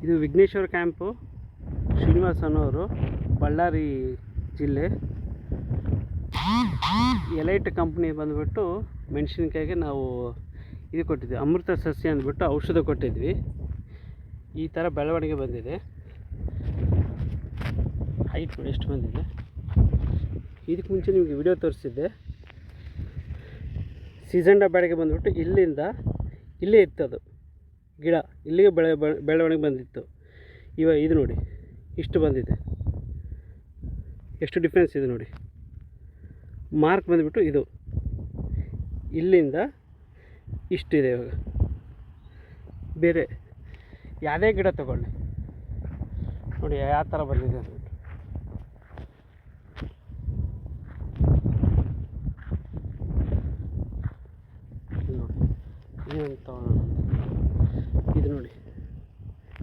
ಇದು ವಿಘ್ನೇಶ್ವರ ಕ್ಯಾಂಪು, ಶ್ರೀನಿವಾಸ್ ಅನ್ನೋರು, ಬಳ್ಳಾರಿ ಜಿಲ್ಲೆ. ಎಲೈಟ್ ಕಂಪ್ನಿ ಬಂದುಬಿಟ್ಟು ಮೆಣಸಿನ್ಕಾಯಿಗೆ ನಾವು ಇದು ಕೊಟ್ಟಿದ್ವಿ, ಅಮೃತ ಸಸ್ಯ ಅಂದ್ಬಿಟ್ಟು ಔಷಧ ಕೊಟ್ಟಿದ್ವಿ. ಈ ಥರ ಬೆಳವಣಿಗೆ ಬಂದಿದೆ. ಹೈಟ್ ನೋಡಿ ಎಷ್ಟು ಬಂದಿದೆ. ಇದಕ್ಕೆ ಮುಂಚೆ ನಿಮಗೆ ವಿಡಿಯೋ ತೋರಿಸಿದ್ದೆ. ಸೀಸನ್ ಬೆಳೆಗೆ ಬಂದುಬಿಟ್ಟು ಇಲ್ಲಿಂದ ಇಲ್ಲೇ ಇತ್ತದು ಗಿಡ, ಇಲ್ಲಿಗೆ ಬೆಳವಣಿಗೆ ಬಂದಿತ್ತು. ಇವಾಗ ಇದು ನೋಡಿ ಇಷ್ಟು ಬಂದಿದೆ, ಎಷ್ಟು ಡಿಫ್ರೆನ್ಸ್ ಇದೆ ನೋಡಿ. ಮಾರ್ಕ್ ಬಂದುಬಿಟ್ಟು ಇದು ಇಲ್ಲಿಂದ ಇಷ್ಟಿದೆ. ಇವಾಗ ಬೇರೆ ಯಾವುದೇ ಗಿಡ ತಗೊಳ್ಳಿ ನೋಡಿ ಯಾವ ಥರ ಬಂದಿದೆ ಅಂದ್ಬಿಟ್ಟು. ನೋಡಿ ಇದು ನೋಡಿ,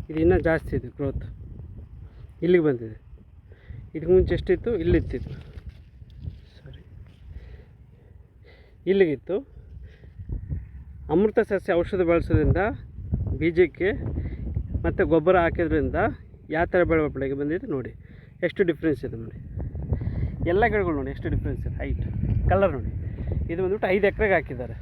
ಇದು ಇನ್ನೂ ಜಾಸ್ತಿ ಇದೆ ಗ್ರೋತ್, ಇಲ್ಲಿಗೆ ಬಂದಿದೆ. ಇದಕ್ಕೆ ಮುಂಚೆ ಎಷ್ಟಿತ್ತು, ಇಲ್ಲಿತ್ತಿತ್ತು, ಸಾರಿ ಇಲ್ಲಿಗಿತ್ತು. ಅಮೃತ ಸಸ್ಯ ಔಷಧ ಬಳಸೋದ್ರಿಂದ ಬೀಜಕ್ಕೆ ಮತ್ತು ಗೊಬ್ಬರ ಹಾಕಿದ್ರಿಂದ ಯಾವ ಥರ ಬೆಳವಣಿಗೆ ಬಂದಿದೆ ನೋಡಿ, ಎಷ್ಟು ಡಿಫ್ರೆನ್ಸ್ ಇದೆ ನೋಡಿ. ಎಲ್ಲ ಗಿಡಗಳು ನೋಡಿ ಎಷ್ಟು ಡಿಫ್ರೆನ್ಸ್ ಇದೆ. ಹೈಟ್, ಕಲರ್ ನೋಡಿ. ಇದು ಬಂದ್ಬಿಟ್ಟು 5 ಎಕರೆಗೆ ಹಾಕಿದ್ದಾರೆ.